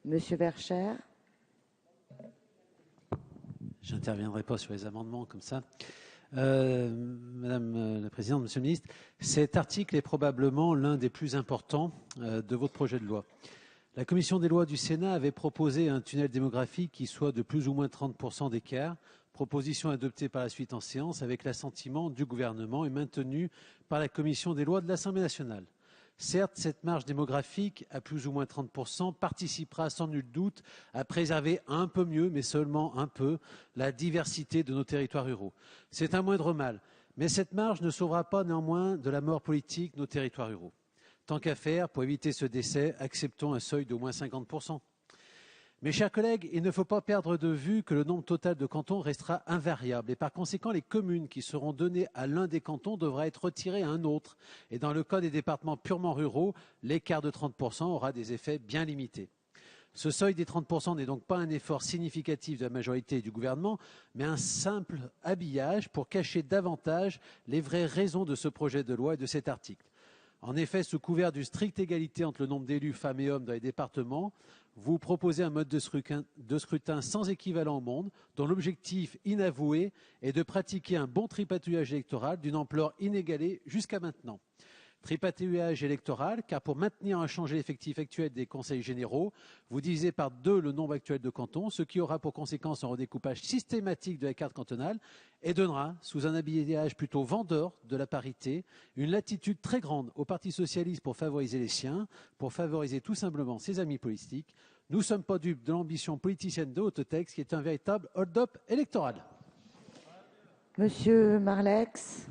Monsieur Verchères. Je n'interviendrai pas sur les amendements comme ça. Madame la Présidente, Monsieur le Ministre, cet article est probablement l'un des plus importants de votre projet de loi. La Commission des lois du Sénat avait proposé un tunnel démographique qui soit de plus ou moins 30% d'écart, proposition adoptée par la suite en séance avec l'assentiment du gouvernement et maintenue par la Commission des lois de l'Assemblée nationale. Certes, cette marge démographique, à plus ou moins 30%, participera sans nul doute à préserver un peu mieux, mais seulement un peu, la diversité de nos territoires ruraux. C'est un moindre mal, mais cette marge ne sauvera pas néanmoins de la mort politique nos territoires ruraux. Tant qu'à faire, pour éviter ce décès, acceptons un seuil d'au moins 50%. Mes chers collègues, il ne faut pas perdre de vue que le nombre total de cantons restera invariable et par conséquent, les communes qui seront données à l'un des cantons devraient être retirées à un autre. Et dans le cas des départements purement ruraux, l'écart de 30% aura des effets bien limités. Ce seuil des 30% n'est donc pas un effort significatif de la majorité et du gouvernement, mais un simple habillage pour cacher davantage les vraies raisons de ce projet de loi et de cet article. En effet, sous couvert d'une stricte égalité entre le nombre d'élus femmes et hommes dans les départements, vous proposez un mode de scrutin sans équivalent au monde, dont l'objectif inavoué est de pratiquer un bon tripatouillage électoral d'une ampleur inégalée jusqu'à maintenant. Tripatouillage électoral, car pour maintenir un changé l'effectif actuel des conseils généraux, vous divisez par 2 le nombre actuel de cantons, ce qui aura pour conséquence un redécoupage systématique de la carte cantonale et donnera, sous un habillage plutôt vendeur de la parité, une latitude très grande au Parti socialiste pour favoriser les siens, pour favoriser tout simplement ses amis politiques. Nous ne sommes pas dupes de l'ambition politicienne de Haute-Tex, qui est un véritable hold-up électoral. Monsieur Marlex.